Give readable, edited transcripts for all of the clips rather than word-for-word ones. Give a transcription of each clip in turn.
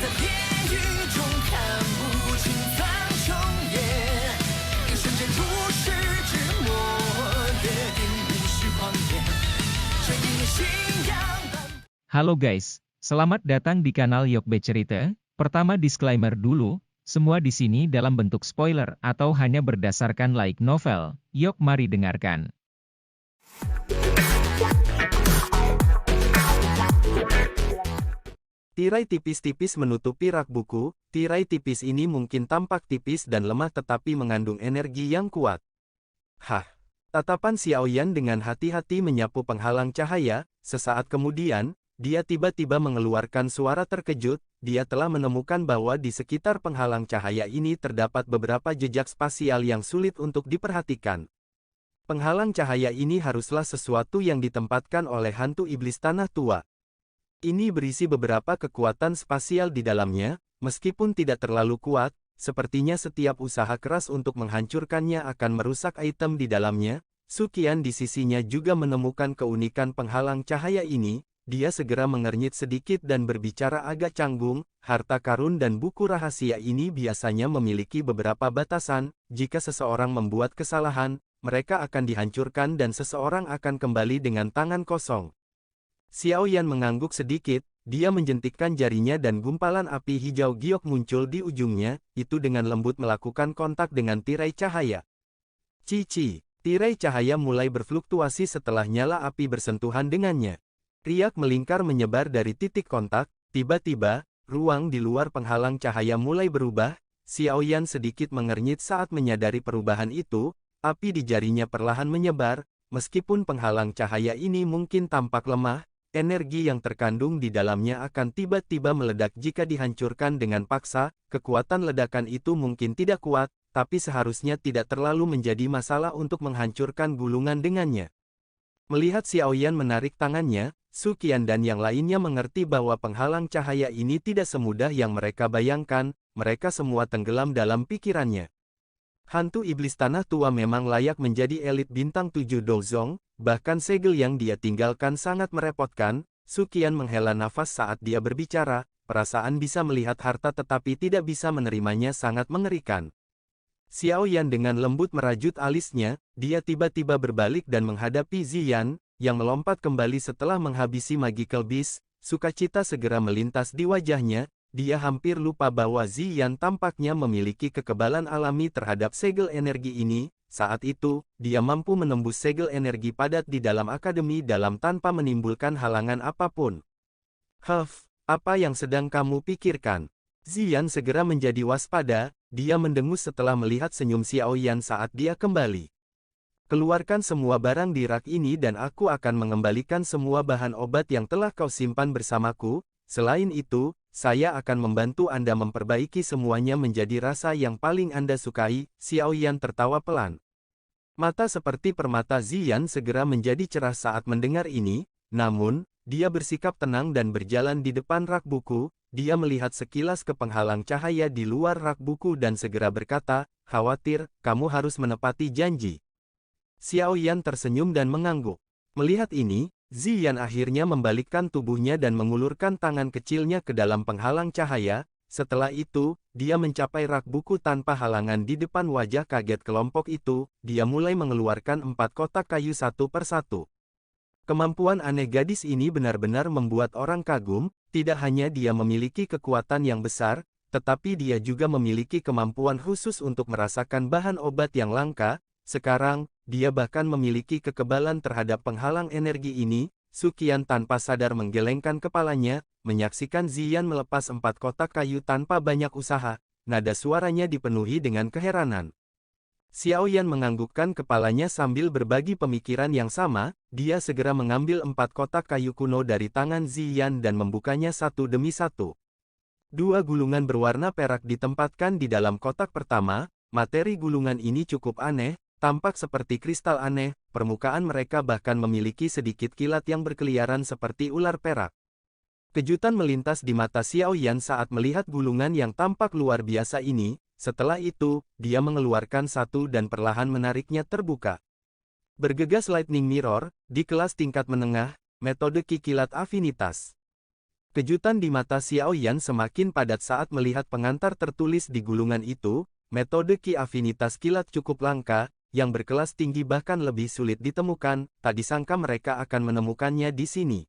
在地狱中看不清苍穹野，一瞬间如释之末，约定无需狂野，这一念信仰。 Halo guys, selamat datang di kanal Yokbe Cerita. Pertama disclaimer dulu, semua di sini dalam bentuk spoiler atau hanya berdasarkan light novel. Yok mari dengarkan. Tirai tipis-tipis menutupi rak buku. Tirai tipis ini mungkin tampak tipis dan lemah tetapi mengandung energi yang kuat. Hah! Tatapan Xiaoyan dengan hati-hati menyapu penghalang cahaya. Sesaat kemudian, dia tiba-tiba mengeluarkan suara terkejut. Dia telah menemukan bahwa di sekitar penghalang cahaya ini terdapat beberapa jejak spasial yang sulit untuk diperhatikan. Penghalang cahaya ini haruslah sesuatu yang ditempatkan oleh hantu iblis tanah tua. Ini berisi beberapa kekuatan spasial di dalamnya, meskipun tidak terlalu kuat, sepertinya setiap usaha keras untuk menghancurkannya akan merusak item di dalamnya. Suqian di sisinya juga menemukan keunikan penghalang cahaya ini. Dia segera mengernyit sedikit dan berbicara agak canggung. Harta karun dan buku rahasia ini biasanya memiliki beberapa batasan. Jika seseorang membuat kesalahan, mereka akan dihancurkan dan seseorang akan kembali dengan tangan kosong. Xiaoyan mengangguk sedikit. Dia menjentikkan jarinya dan gumpalan api hijau giok muncul di ujungnya. Itu dengan lembut melakukan kontak dengan tirai cahaya. Cici, tirai cahaya mulai berfluktuasi setelah nyala api bersentuhan dengannya. Riak melingkar menyebar dari titik kontak. Tiba-tiba, ruang di luar penghalang cahaya mulai berubah. Xiaoyan sedikit mengernyit saat menyadari perubahan itu. Api di jarinya perlahan menyebar. Meskipun penghalang cahaya ini mungkin tampak lemah, energi yang terkandung di dalamnya akan tiba-tiba meledak jika dihancurkan dengan paksa. Kekuatan ledakan itu mungkin tidak kuat, tapi seharusnya tidak terlalu menjadi masalah untuk menghancurkan gulungan dengannya. Melihat Xiaoyan menarik tangannya, Suqian dan yang lainnya mengerti bahwa penghalang cahaya ini tidak semudah yang mereka bayangkan. Mereka semua tenggelam dalam pikirannya. Hantu iblis tanah tua memang layak menjadi elit bintang 7 Dozong, bahkan segel yang dia tinggalkan sangat merepotkan. Suqian menghela nafas saat dia berbicara. Perasaan bisa melihat harta tetapi tidak bisa menerimanya sangat mengerikan. Xiaoyan dengan lembut merajut alisnya. Dia tiba-tiba berbalik dan menghadapi Ziyan, yang melompat kembali setelah menghabisi Magical Beast. Sukacita segera melintas di wajahnya. Dia hampir lupa bahwa Ziyan tampaknya memiliki kekebalan alami terhadap segel energi ini. Saat itu, dia mampu menembus segel energi padat di dalam akademi dalam tanpa menimbulkan halangan apapun. Huff, apa yang sedang kamu pikirkan? Ziyan segera menjadi waspada. Dia mendengus setelah melihat senyum Xiaoyan saat dia kembali. Keluarkan semua barang di rak ini dan aku akan mengembalikan semua bahan obat yang telah kau simpan bersamaku. Selain itu, saya akan membantu Anda memperbaiki semuanya menjadi rasa yang paling Anda sukai. Xiaoyan tertawa pelan. Mata seperti permata Ziyan segera menjadi cerah saat mendengar ini, namun, dia bersikap tenang dan berjalan di depan rak buku. Dia melihat sekilas ke penghalang cahaya di luar rak buku dan segera berkata, "Khawatir, kamu harus menepati janji." Xiaoyan tersenyum dan mengangguk. Melihat ini, Ziyan akhirnya membalikkan tubuhnya dan mengulurkan tangan kecilnya ke dalam penghalang cahaya. Setelah itu, dia mencapai rak buku tanpa halangan di depan wajah kaget kelompok itu. Dia mulai mengeluarkan 4 kotak kayu satu persatu. Kemampuan aneh gadis ini benar-benar membuat orang kagum. Tidak hanya dia memiliki kekuatan yang besar, tetapi dia juga memiliki kemampuan khusus untuk merasakan bahan obat yang langka. Sekarang, dia bahkan memiliki kekebalan terhadap penghalang energi ini. Suqian tanpa sadar menggelengkan kepalanya, menyaksikan Ziyan melepas 4 kotak kayu tanpa banyak usaha. Nada suaranya dipenuhi dengan keheranan. Xiaoyan menganggukkan kepalanya sambil berbagi pemikiran yang sama. Dia segera mengambil 4 kotak kayu kuno dari tangan Ziyan dan membukanya satu demi satu. 2 gulungan berwarna perak ditempatkan di dalam kotak pertama. Materi gulungan ini cukup aneh, tampak seperti kristal aneh. Permukaan mereka bahkan memiliki sedikit kilat yang berkeliaran seperti ular perak. Kejutan melintas di mata Xiaoyan saat melihat gulungan yang tampak luar biasa ini. Setelah itu, dia mengeluarkan satu dan perlahan menariknya terbuka. Bergegas Lightning Mirror, di kelas tingkat menengah, metode kikilat afinitas. Kejutan di mata Xiao Yan semakin padat saat melihat pengantar tertulis di gulungan itu, metode Ki Afinitas Kilat cukup langka, yang berkelas tinggi bahkan lebih sulit ditemukan, tak disangka mereka akan menemukannya di sini.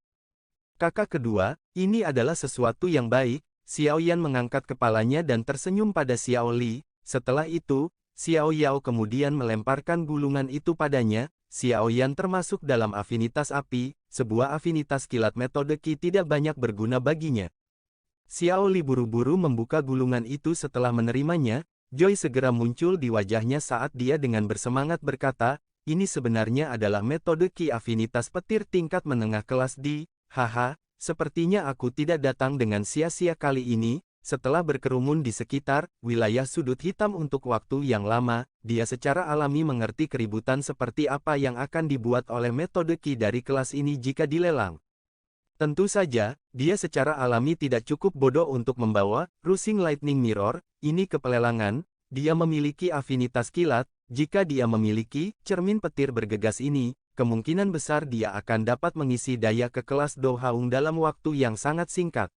Kakak kedua, ini adalah sesuatu yang baik. Xiao Yan mengangkat kepalanya dan tersenyum pada Xiao Li. Setelah itu, Xiao Yao kemudian melemparkan gulungan itu padanya. Xiao Yan termasuk dalam afinitas api, sebuah afinitas kilat metode Qi tidak banyak berguna baginya. Xiao Li buru-buru membuka gulungan itu setelah menerimanya. Joy segera muncul di wajahnya saat dia dengan bersemangat berkata, ini sebenarnya adalah metode Qi afinitas petir tingkat menengah kelas D. Haha, sepertinya aku tidak datang dengan sia-sia kali ini. Setelah berkerumun di sekitar wilayah sudut hitam untuk waktu yang lama, dia secara alami mengerti keributan seperti apa yang akan dibuat oleh metode Qi dari kelas ini jika dilelang. Tentu saja, dia secara alami tidak cukup bodoh untuk membawa Rushing Lightning Mirror ini ke pelelangan. Dia memiliki afinitas kilat. Jika dia memiliki cermin petir bergegas ini, kemungkinan besar dia akan dapat mengisi daya ke kelas Do Haung dalam waktu yang sangat singkat.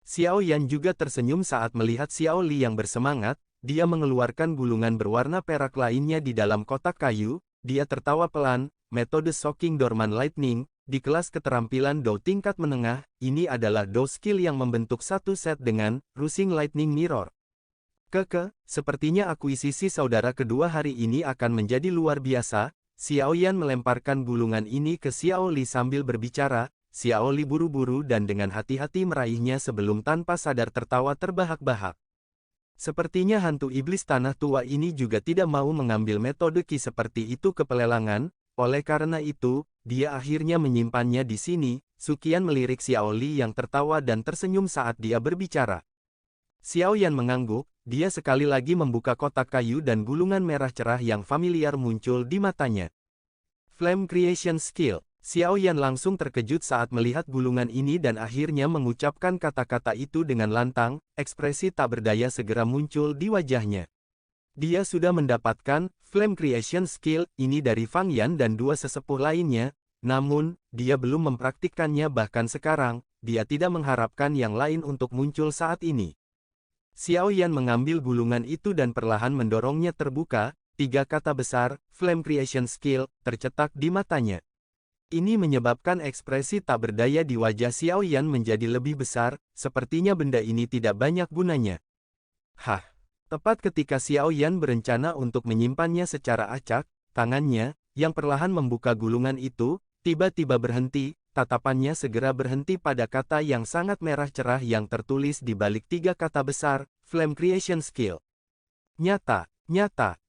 Xiao Yan juga tersenyum saat melihat Xiao Li yang bersemangat. Dia mengeluarkan gulungan berwarna perak lainnya di dalam kotak kayu. Dia tertawa pelan. Metode Shocking Dormant Lightning di kelas keterampilan Do tingkat menengah. Ini adalah Do skill yang membentuk satu set dengan Rushing Lightning Mirror. Sepertinya akuisisi saudara kedua hari ini akan menjadi luar biasa. Xiao Yan melemparkan gulungan ini ke Xiao Li sambil berbicara. Xiao Li buru-buru dan dengan hati-hati meraihnya sebelum tanpa sadar tertawa terbahak-bahak. Sepertinya hantu iblis tanah tua ini juga tidak mau mengambil metode Qi seperti itu ke pelelangan, oleh karena itu, dia akhirnya menyimpannya di sini. Sukian melirik Xiao Li yang tertawa dan tersenyum saat dia berbicara. Xiao Yan mengangguk, dia sekali lagi membuka kotak kayu dan gulungan merah cerah yang familiar muncul di matanya. Flame Creation Skill. Xiao Yan langsung terkejut saat melihat gulungan ini dan akhirnya mengucapkan kata-kata itu dengan lantang. Ekspresi tak berdaya segera muncul di wajahnya. Dia sudah mendapatkan Flame Creation Skill ini dari Fang Yan dan dua sesepuh lainnya, namun, dia belum mempraktikkannya bahkan sekarang, dia tidak mengharapkan yang lain untuk muncul saat ini. Xiao Yan mengambil gulungan itu dan perlahan mendorongnya terbuka. 3 kata besar, Flame Creation Skill, tercetak di matanya. Ini menyebabkan ekspresi tak berdaya di wajah Xiao Yan menjadi lebih besar, sepertinya benda ini tidak banyak gunanya. Hah! Tepat ketika Xiao Yan berencana untuk menyimpannya secara acak, tangannya, yang perlahan membuka gulungan itu, tiba-tiba berhenti, tatapannya segera berhenti pada kata yang sangat merah cerah yang tertulis di balik 3 kata besar, Flame Creation Skill. Nyata,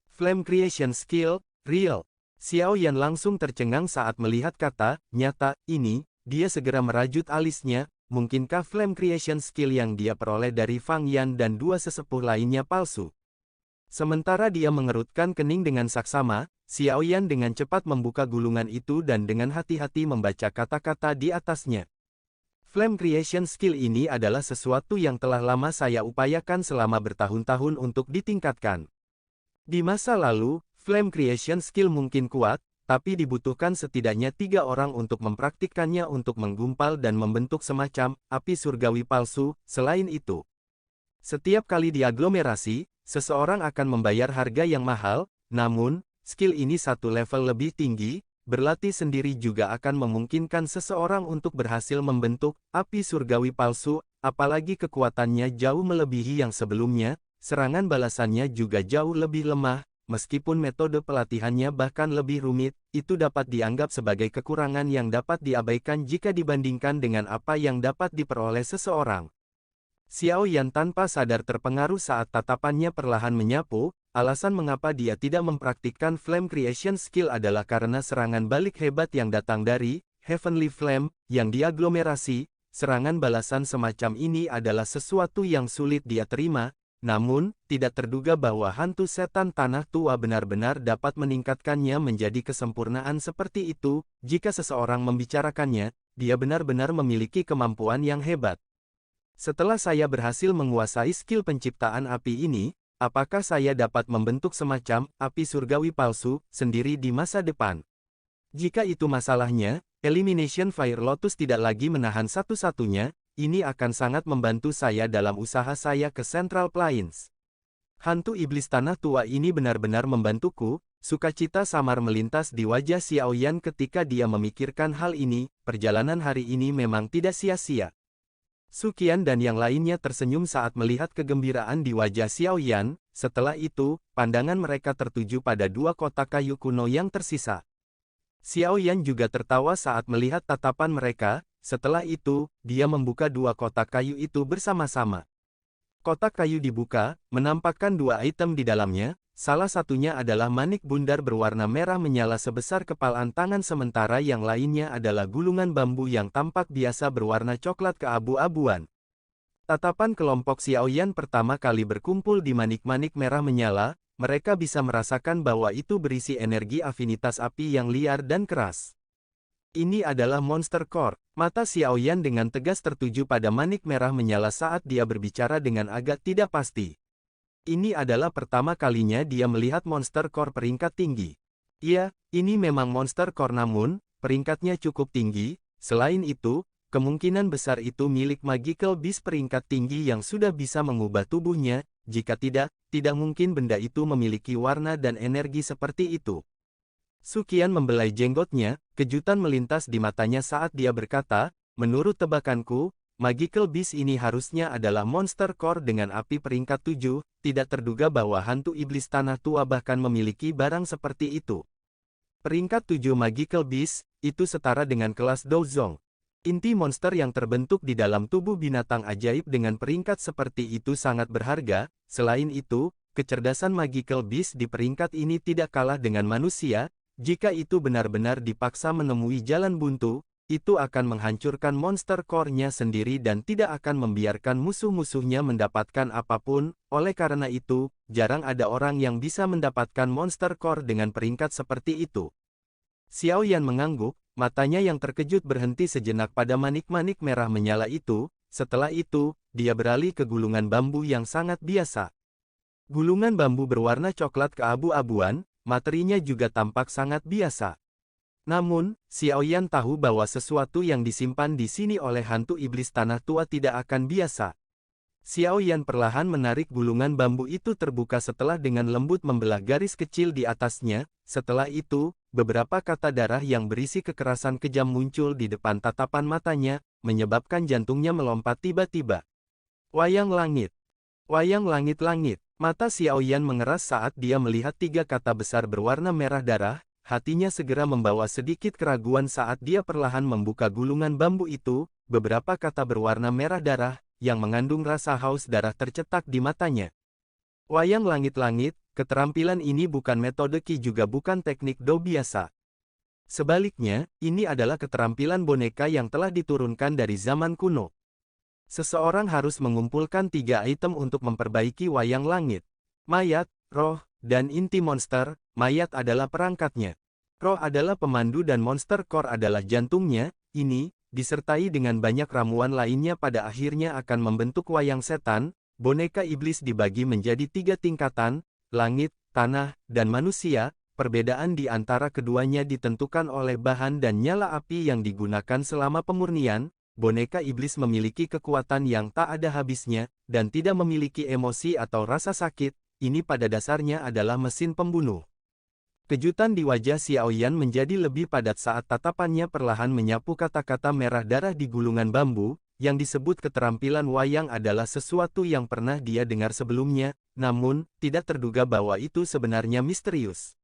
Flame Creation Skill, real. Xiao Yan langsung tercengang saat melihat kata, nyata, ini. Dia segera merajut alisnya. Mungkinkah Flame Creation Skill yang dia peroleh dari Fang Yan dan dua sesepuh lainnya palsu? Sementara dia mengerutkan kening dengan saksama, Xiao Yan dengan cepat membuka gulungan itu dan dengan hati-hati membaca kata-kata di atasnya. Flame Creation Skill ini adalah sesuatu yang telah lama saya upayakan selama bertahun-tahun untuk ditingkatkan. Di masa lalu, Flame Creation Skill mungkin kuat, tapi dibutuhkan setidaknya 3 orang untuk mempraktikkannya untuk menggumpal dan membentuk semacam api surgawi palsu. Selain itu, setiap kali diaglomerasi, seseorang akan membayar harga yang mahal, namun, skill ini satu level lebih tinggi, berlatih sendiri juga akan memungkinkan seseorang untuk berhasil membentuk api surgawi palsu, apalagi kekuatannya jauh melebihi yang sebelumnya, serangan balasannya juga jauh lebih lemah. Meskipun metode pelatihannya bahkan lebih rumit, itu dapat dianggap sebagai kekurangan yang dapat diabaikan jika dibandingkan dengan apa yang dapat diperoleh seseorang. Xiao Yan tanpa sadar terpengaruh saat tatapannya perlahan menyapu. Alasan mengapa dia tidak mempraktikkan Flame Creation Skill adalah karena serangan balik hebat yang datang dari Heavenly Flame yang diaglomerasi. Serangan balasan semacam ini adalah sesuatu yang sulit dia terima. Namun, tidak terduga bahwa hantu setan tanah tua benar-benar dapat meningkatkannya menjadi kesempurnaan seperti itu. Jika seseorang membicarakannya, dia benar-benar memiliki kemampuan yang hebat. Setelah saya berhasil menguasai skill penciptaan api ini, apakah saya dapat membentuk semacam api surgawi palsu sendiri di masa depan? Jika itu masalahnya, Elimination Fire Lotus tidak lagi menahan satu-satunya. ini akan sangat membantu saya dalam usaha saya ke Central Plains. Hantu iblis tanah tua ini benar-benar membantuku. Sukacita samar melintas di wajah Xiao Yan ketika dia memikirkan hal ini. Perjalanan hari ini memang tidak sia-sia. Su Qian dan yang lainnya tersenyum saat melihat kegembiraan di wajah Xiao Yan. Setelah itu, pandangan mereka tertuju pada dua kotak kayu kuno yang tersisa. Xiao Yan juga tertawa saat melihat tatapan mereka. Setelah itu, dia membuka dua kotak kayu itu bersama-sama. Kotak kayu dibuka, menampakkan dua item di dalamnya. Salah satunya adalah manik bundar berwarna merah menyala sebesar kepalan tangan sementara yang lainnya adalah gulungan bambu yang tampak biasa berwarna coklat keabu-abuan. Tatapan kelompok Xiao Yan pertama kali berkumpul di manik-manik merah menyala, mereka bisa merasakan bahwa itu berisi energi afinitas api yang liar dan keras. Ini adalah Monster Core. Mata Xiao Yan dengan tegas tertuju pada manik merah menyala saat dia berbicara dengan agak tidak pasti. Ini adalah pertama kalinya dia melihat Monster Core peringkat tinggi. Iya, ini memang Monster Core namun, peringkatnya cukup tinggi. Selain itu, kemungkinan besar itu milik Magical Beast peringkat tinggi yang sudah bisa mengubah tubuhnya. Jika tidak mungkin benda itu memiliki warna dan energi seperti itu. Su Qian membelai jenggotnya, kejutan melintas di matanya saat dia berkata, menurut tebakanku, Magical Beast ini harusnya adalah Monster Core dengan api peringkat 7, tidak terduga bahwa hantu iblis tanah tua bahkan memiliki barang seperti itu. Peringkat 7 Magical Beast, itu setara dengan kelas Douzong. Inti monster yang terbentuk di dalam tubuh binatang ajaib dengan peringkat seperti itu sangat berharga. Selain itu, kecerdasan Magical Beast di peringkat ini tidak kalah dengan manusia. Jika itu benar-benar dipaksa menemui jalan buntu, itu akan menghancurkan monster core-nya sendiri dan tidak akan membiarkan musuh-musuhnya mendapatkan apapun. Oleh karena itu, jarang ada orang yang bisa mendapatkan monster core dengan peringkat seperti itu. Xiao Yan mengangguk, matanya yang terkejut berhenti sejenak pada manik-manik merah menyala itu. Setelah itu, dia beralih ke gulungan bambu yang sangat biasa. Gulungan bambu berwarna coklat keabu-abuan, materinya juga tampak sangat biasa. Namun, Xiao Yan tahu bahwa sesuatu yang disimpan di sini oleh hantu iblis tanah tua tidak akan biasa. Xiao Yan perlahan menarik gulungan bambu itu terbuka setelah dengan lembut membelah garis kecil di atasnya. Setelah itu, beberapa kata darah yang berisi kekerasan kejam muncul di depan tatapan matanya, menyebabkan jantungnya melompat tiba-tiba. Wayang langit. Wayang langit-langit. Mata Xiao Yan mengeras saat dia melihat tiga kata besar berwarna merah darah. Hatinya segera membawa sedikit keraguan saat dia perlahan membuka gulungan bambu itu. Beberapa kata berwarna merah darah, yang mengandung rasa haus darah tercetak di matanya. Wayang langit-langit, keterampilan ini bukan metode Qi juga bukan teknik Do biasa. Sebaliknya, ini adalah keterampilan boneka yang telah diturunkan dari zaman kuno. Seseorang harus mengumpulkan 3 item untuk memperbaiki wayang langit. Mayat, roh, dan inti monster. Mayat adalah perangkatnya. Roh adalah pemandu dan monster core adalah jantungnya. Ini, disertai dengan banyak ramuan lainnya pada akhirnya akan membentuk wayang setan. Boneka iblis dibagi menjadi 3 tingkatan, langit, tanah, dan manusia. Perbedaan di antara keduanya ditentukan oleh bahan dan nyala api yang digunakan selama pemurnian. Boneka iblis memiliki kekuatan yang tak ada habisnya, dan tidak memiliki emosi atau rasa sakit. Ini pada dasarnya adalah mesin pembunuh. Kejutan di wajah Xiao Yan menjadi lebih padat saat tatapannya perlahan menyapu kata-kata merah darah di gulungan bambu. Yang disebut keterampilan wayang adalah sesuatu yang pernah dia dengar sebelumnya, namun, tidak terduga bahwa itu sebenarnya misterius.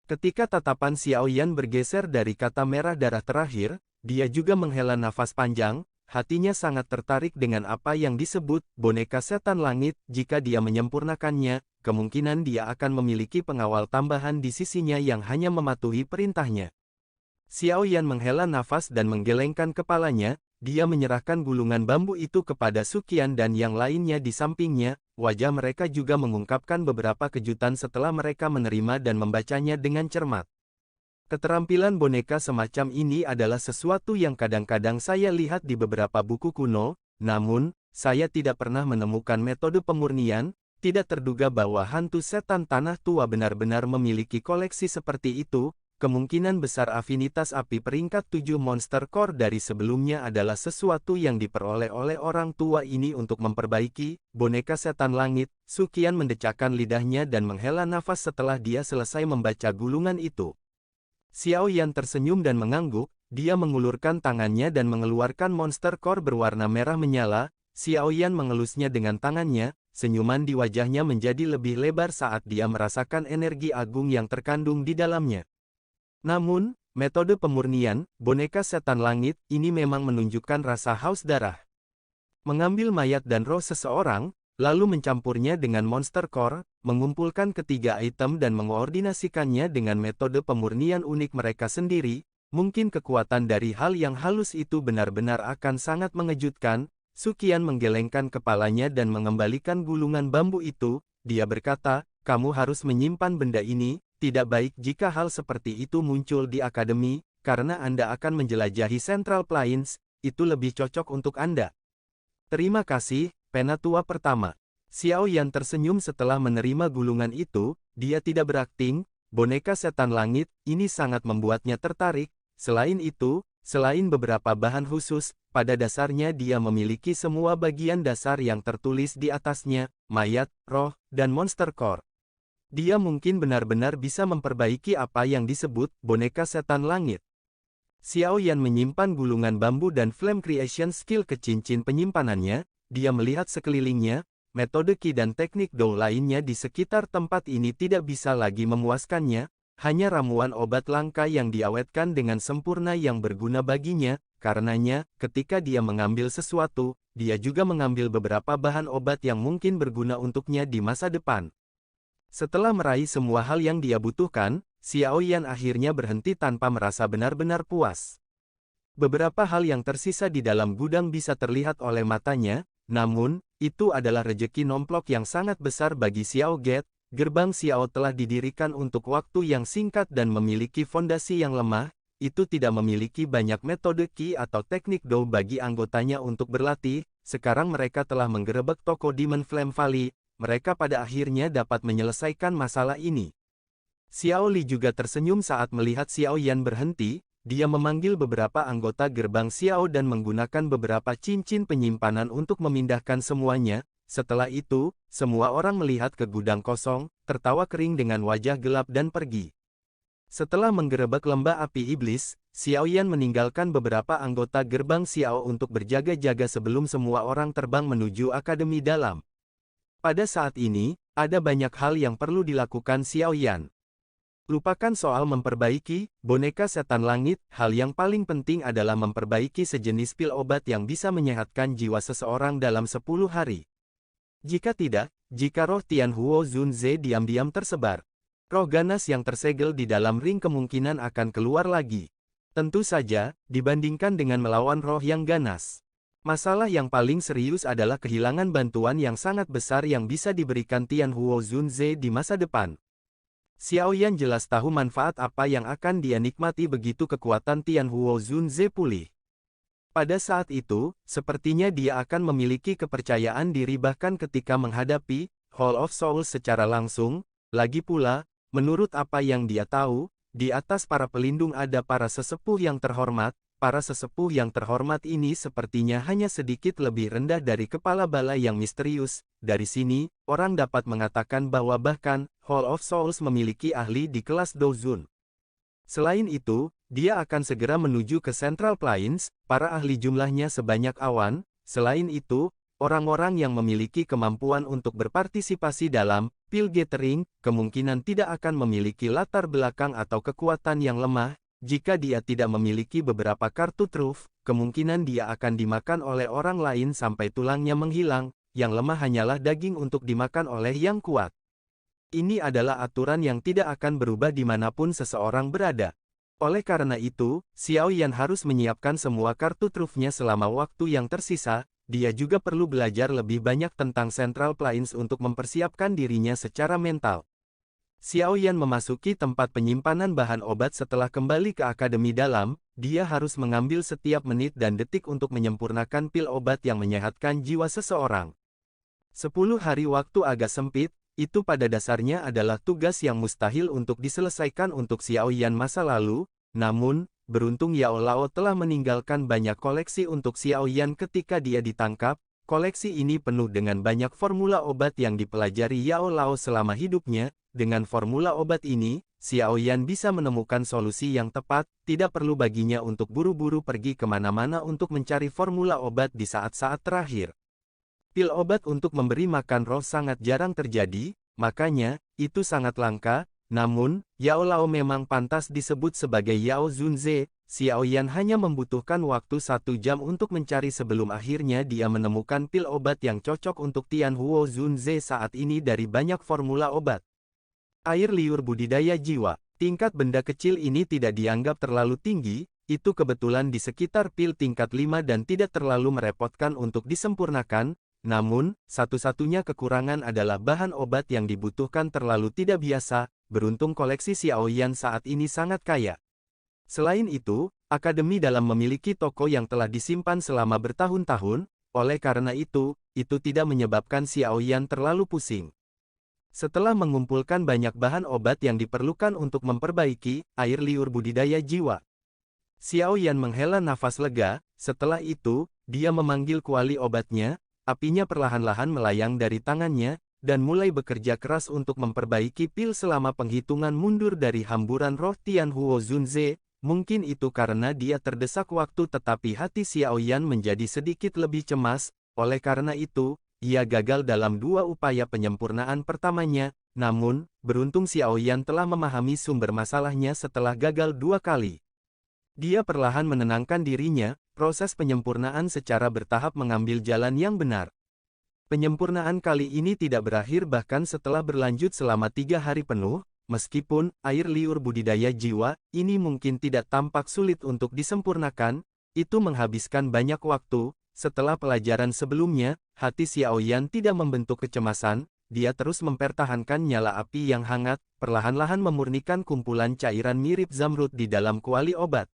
Ketika tatapan Xiao Yan bergeser dari kata merah darah terakhir, dia juga menghela nafas panjang. Hatinya sangat tertarik dengan apa yang disebut boneka setan langit. Jika dia menyempurnakannya, kemungkinan dia akan memiliki pengawal tambahan di sisinya yang hanya mematuhi perintahnya. Xiao Yan menghela nafas dan menggelengkan kepalanya. Dia menyerahkan gulungan bambu itu kepada Su Qian dan yang lainnya di sampingnya. Wajah mereka juga mengungkapkan beberapa kejutan setelah mereka menerima dan membacanya dengan cermat. Keterampilan boneka semacam ini adalah sesuatu yang kadang-kadang saya lihat di beberapa buku kuno, namun, saya tidak pernah menemukan metode pemurnian. Tidak terduga bahwa hantu setan tanah tua benar-benar memiliki koleksi seperti itu. kemungkinan besar afinitas api peringkat 7 Monster Core dari sebelumnya adalah sesuatu yang diperoleh oleh orang tua ini untuk memperbaiki boneka setan langit. Suqian mendecakkan lidahnya dan menghela nafas setelah dia selesai membaca gulungan itu. Xiao Yan tersenyum dan mengangguk, dia mengulurkan tangannya dan mengeluarkan Monster Core berwarna merah menyala. Xiao Yan mengelusnya dengan tangannya, senyuman di wajahnya menjadi lebih lebar saat dia merasakan energi agung yang terkandung di dalamnya. Namun, metode pemurnian, boneka setan langit, ini memang menunjukkan rasa haus darah. Mengambil mayat dan roh seseorang, lalu mencampurnya dengan Monster Core, mengumpulkan ketiga item dan mengoordinasikannya dengan metode pemurnian unik mereka sendiri, mungkin kekuatan dari hal yang halus itu benar-benar akan sangat mengejutkan. Suqian menggelengkan kepalanya dan mengembalikan gulungan bambu itu. Dia berkata, kamu harus menyimpan benda ini. Tidak baik jika hal seperti itu muncul di akademi, karena Anda akan menjelajahi Central Plains, itu lebih cocok untuk Anda. Terima kasih, Penatua pertama. Xiao Yan tersenyum setelah menerima gulungan itu, dia tidak berakting, boneka setan langit, ini sangat membuatnya tertarik. Selain itu, selain beberapa bahan khusus, pada dasarnya dia memiliki semua bagian dasar yang tertulis di atasnya, mayat, roh, dan Monster Core. Dia mungkin benar-benar bisa memperbaiki apa yang disebut boneka setan langit. Xiao Yan menyimpan gulungan bambu dan flame creation skill ke cincin penyimpanannya. Dia melihat sekelilingnya, metode Qi dan teknik Dou lainnya di sekitar tempat ini tidak bisa lagi memuaskannya. Hanya ramuan obat langka yang diawetkan dengan sempurna yang berguna baginya. Karenanya, ketika dia mengambil sesuatu, dia juga mengambil beberapa bahan obat yang mungkin berguna untuknya di masa depan. Setelah meraih semua hal yang dia butuhkan, Xiao Yan akhirnya berhenti tanpa merasa benar-benar puas. Beberapa hal yang tersisa di dalam gudang bisa terlihat oleh matanya, namun, itu adalah rejeki nomplok yang sangat besar bagi Xiao Gate. Gerbang Xiao telah didirikan untuk waktu yang singkat dan memiliki fondasi yang lemah. Itu tidak memiliki banyak metode Qi atau teknik Dou bagi anggotanya untuk berlatih. Sekarang mereka telah menggerebek toko Demon Flame Valley. Mereka pada akhirnya dapat menyelesaikan masalah ini. Xiao Li juga tersenyum saat melihat Xiao Yan berhenti. Dia memanggil beberapa anggota gerbang Xiao dan menggunakan beberapa cincin penyimpanan untuk memindahkan semuanya. Setelah itu, semua orang melihat ke gudang kosong, tertawa kering dengan wajah gelap dan pergi. Setelah menggerebek lembah api iblis, Xiao Yan meninggalkan beberapa anggota gerbang Xiao untuk berjaga-jaga sebelum semua orang terbang menuju akademi dalam. Pada saat ini, ada banyak hal yang perlu dilakukan Xiao Yan. Lupakan soal memperbaiki boneka setan langit, hal yang paling penting adalah memperbaiki sejenis pil obat yang bisa menyehatkan jiwa seseorang dalam 10 hari. Jika tidak, jika roh Tian Huo Zunze diam-diam tersebar, roh ganas yang tersegel di dalam ring kemungkinan akan keluar lagi. Tentu saja, dibandingkan dengan melawan roh yang ganas. Masalah yang paling serius adalah kehilangan bantuan yang sangat besar yang bisa diberikan Tian Huo Zunze di masa depan. Xiao Yan jelas tahu manfaat apa yang akan dia nikmati begitu kekuatan Tian Huo Zunze pulih. Pada saat itu, sepertinya dia akan memiliki kepercayaan diri bahkan ketika menghadapi Hall of Souls secara langsung. Lagi pula, menurut apa yang dia tahu, di atas para pelindung ada para sesepuh yang terhormat. Para sesepuh yang terhormat ini sepertinya hanya sedikit lebih rendah dari kepala balai yang misterius. Dari sini, orang dapat mengatakan bahwa bahkan Hall of Souls memiliki ahli di kelas Douzun. Selain itu, dia akan segera menuju ke Central Plains, para ahli jumlahnya sebanyak awan. Selain itu, orang-orang yang memiliki kemampuan untuk berpartisipasi dalam Pil Gathering, kemungkinan tidak akan memiliki latar belakang atau kekuatan yang lemah. Jika dia tidak memiliki beberapa kartu truf, kemungkinan dia akan dimakan oleh orang lain sampai tulangnya menghilang. Yang lemah hanyalah daging untuk dimakan oleh yang kuat. Ini adalah aturan yang tidak akan berubah dimanapun seseorang berada. Oleh karena itu, Xiao Yan harus menyiapkan semua kartu trufnya selama waktu yang tersisa. Dia juga perlu belajar lebih banyak tentang Central Plains untuk mempersiapkan dirinya secara mental. Xiao Yan memasuki tempat penyimpanan bahan obat setelah kembali ke akademi dalam. Dia harus mengambil setiap menit dan detik untuk menyempurnakan pil obat yang menyehatkan jiwa seseorang. 10 hari waktu agak sempit, itu pada dasarnya adalah tugas yang mustahil untuk diselesaikan untuk Xiao Yan masa lalu, namun, beruntung Yao Lao telah meninggalkan banyak koleksi untuk Xiao Yan ketika dia ditangkap. Koleksi ini penuh dengan banyak formula obat yang dipelajari Yao Lao selama hidupnya. Dengan formula obat ini, Xiao Yan bisa menemukan solusi yang tepat, tidak perlu baginya untuk buru-buru pergi kemana-mana untuk mencari formula obat di saat-saat terakhir. Pil obat untuk memberi makan roh sangat jarang terjadi, makanya, itu sangat langka. Namun, Yao Lao memang pantas disebut sebagai Yao Zunze. Xiao Yan hanya membutuhkan waktu 1 jam untuk mencari sebelum akhirnya dia menemukan pil obat yang cocok untuk Tian Huo Zunze saat ini dari banyak formula obat. Air liur budidaya jiwa. Tingkat benda kecil ini tidak dianggap terlalu tinggi, itu kebetulan di sekitar pil tingkat 5 dan tidak terlalu merepotkan untuk disempurnakan. Namun, satu-satunya kekurangan adalah bahan obat yang dibutuhkan terlalu tidak biasa. Beruntung koleksi Xiao Yan saat ini sangat kaya. Selain itu, akademi dalam memiliki toko yang telah disimpan selama bertahun-tahun, oleh karena itu tidak menyebabkan Xiao Yan terlalu pusing. Setelah mengumpulkan banyak bahan obat yang diperlukan untuk memperbaiki air liur budidaya jiwa, Xiao Yan menghela nafas lega. Setelah itu, dia memanggil kuali obatnya, apinya perlahan-lahan melayang dari tangannya, dan mulai bekerja keras untuk memperbaiki pil selama penghitungan mundur dari hamburan roh Tian Huo Zunze. Mungkin itu karena dia terdesak waktu tetapi hati Xiao Yan menjadi sedikit lebih cemas, oleh karena itu, ia gagal dalam 2 upaya penyempurnaan pertamanya, namun, beruntung Xiao Yan telah memahami sumber masalahnya setelah gagal 2 kali. Dia perlahan menenangkan dirinya, proses penyempurnaan secara bertahap mengambil jalan yang benar. Penyempurnaan kali ini tidak berakhir bahkan setelah berlanjut selama 3 hari penuh. Meskipun air liur budidaya jiwa ini mungkin tidak tampak sulit untuk disempurnakan, itu menghabiskan banyak waktu. Setelah pelajaran sebelumnya, hati Xiao Yan tidak membentuk kecemasan, dia terus mempertahankan nyala api yang hangat, perlahan-lahan memurnikan kumpulan cairan mirip zamrud di dalam kuali obat.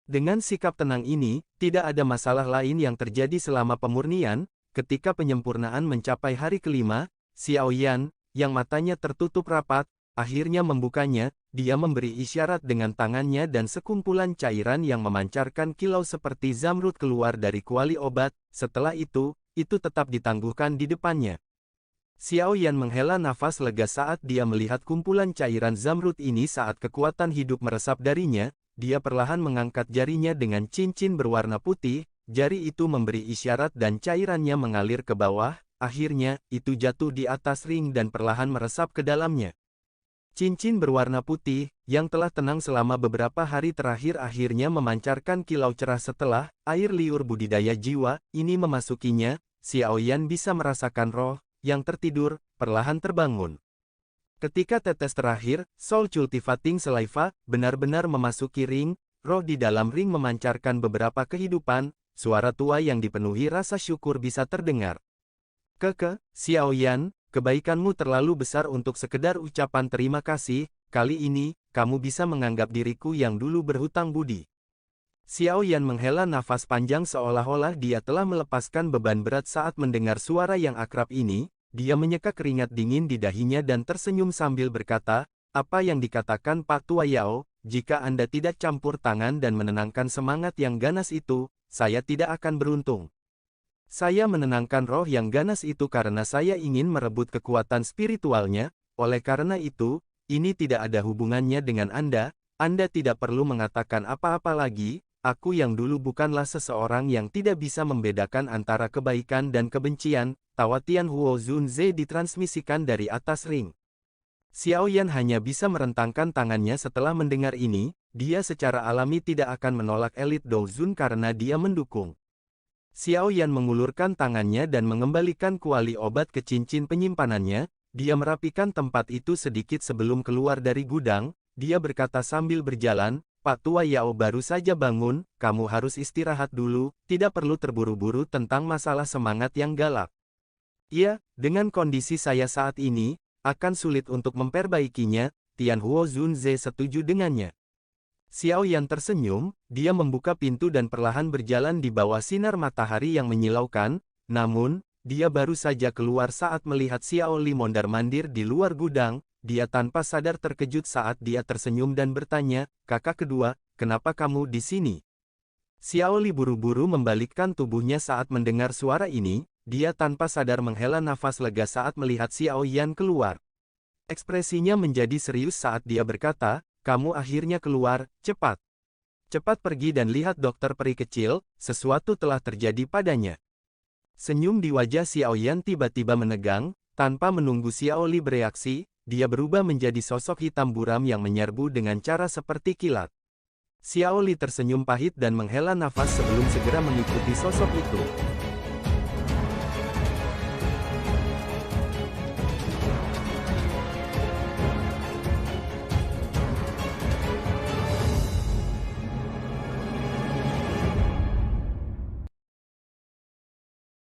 Dengan sikap tenang ini, tidak ada masalah lain yang terjadi selama pemurnian. Ketika penyempurnaan mencapai hari kelima, Xiao Yan, yang matanya tertutup rapat, akhirnya membukanya. Dia memberi isyarat dengan tangannya dan sekumpulan cairan yang memancarkan kilau seperti zamrud keluar dari kuali obat. Setelah itu tetap ditangguhkan di depannya. Xiao Yan menghela nafas lega saat dia melihat kumpulan cairan zamrud ini. Saat kekuatan hidup meresap darinya, dia perlahan mengangkat jarinya dengan cincin berwarna putih. Jari itu memberi isyarat dan cairannya mengalir ke bawah. Akhirnya, itu jatuh di atas ring dan perlahan meresap ke dalamnya. Cincin berwarna putih, yang telah tenang selama beberapa hari terakhir akhirnya memancarkan kilau cerah setelah air liur budidaya jiwa ini memasukinya. Xiao Yan bisa merasakan roh yang tertidur perlahan terbangun. Ketika tetes terakhir, Soul Cultivating Saliva benar-benar memasuki ring, roh di dalam ring memancarkan beberapa kehidupan. Suara tua yang dipenuhi rasa syukur bisa terdengar. Xiao Yan, kebaikanmu terlalu besar untuk sekedar ucapan terima kasih. Kali ini, kamu bisa menganggap diriku yang dulu berhutang budi. Xiao Yan menghela nafas panjang seolah-olah dia telah melepaskan beban berat saat mendengar suara yang akrab ini. Dia menyeka keringat dingin di dahinya dan tersenyum sambil berkata, apa yang dikatakan Pak Tua Yao, jika Anda tidak campur tangan dan menenangkan semangat yang ganas itu, saya tidak akan beruntung. Saya menenangkan roh yang ganas itu karena saya ingin merebut kekuatan spiritualnya. Oleh karena itu, ini tidak ada hubungannya dengan Anda. Anda tidak perlu mengatakan apa-apa lagi. Aku yang dulu bukanlah seseorang yang tidak bisa membedakan antara kebaikan dan kebencian. Tawa Tian Huo Zunze ditransmisikan dari atas ring. Xiao Yan hanya bisa merentangkan tangannya setelah mendengar ini. Dia secara alami tidak akan menolak elit Douzun karena dia mendukung. Xiao Yan mengulurkan tangannya dan mengembalikan kuali obat ke cincin penyimpanannya. Dia merapikan tempat itu sedikit sebelum keluar dari gudang. Dia berkata sambil berjalan, Pak Tua Yao baru saja bangun, kamu harus istirahat dulu, tidak perlu terburu-buru tentang masalah semangat yang galak. Iya, dengan kondisi saya saat ini, akan sulit untuk memperbaikinya. Tian Huo Zunze setuju dengannya. Xiao Yan tersenyum, dia membuka pintu dan perlahan berjalan di bawah sinar matahari yang menyilaukan. Namun, Dia baru saja keluar saat melihat Xiao Li mondar-mandir di luar gudang. Dia tanpa sadar terkejut saat dia tersenyum dan bertanya, "Kakak kedua, kenapa kamu di sini?" Xiao Li buru-buru membalikkan tubuhnya saat mendengar suara ini. Dia tanpa sadar menghela nafas lega saat melihat Xiao Yan keluar. Ekspresinya menjadi serius saat dia berkata, "Kamu akhirnya keluar, cepat. Cepat pergi dan lihat dokter peri kecil, sesuatu telah terjadi padanya." Senyum di wajah Xiao Yan tiba-tiba menegang, tanpa menunggu Xiao Li bereaksi, dia berubah menjadi sosok hitam buram yang menyerbu dengan cara seperti kilat. Xiao Li tersenyum pahit dan menghela nafas sebelum segera mengikuti sosok itu.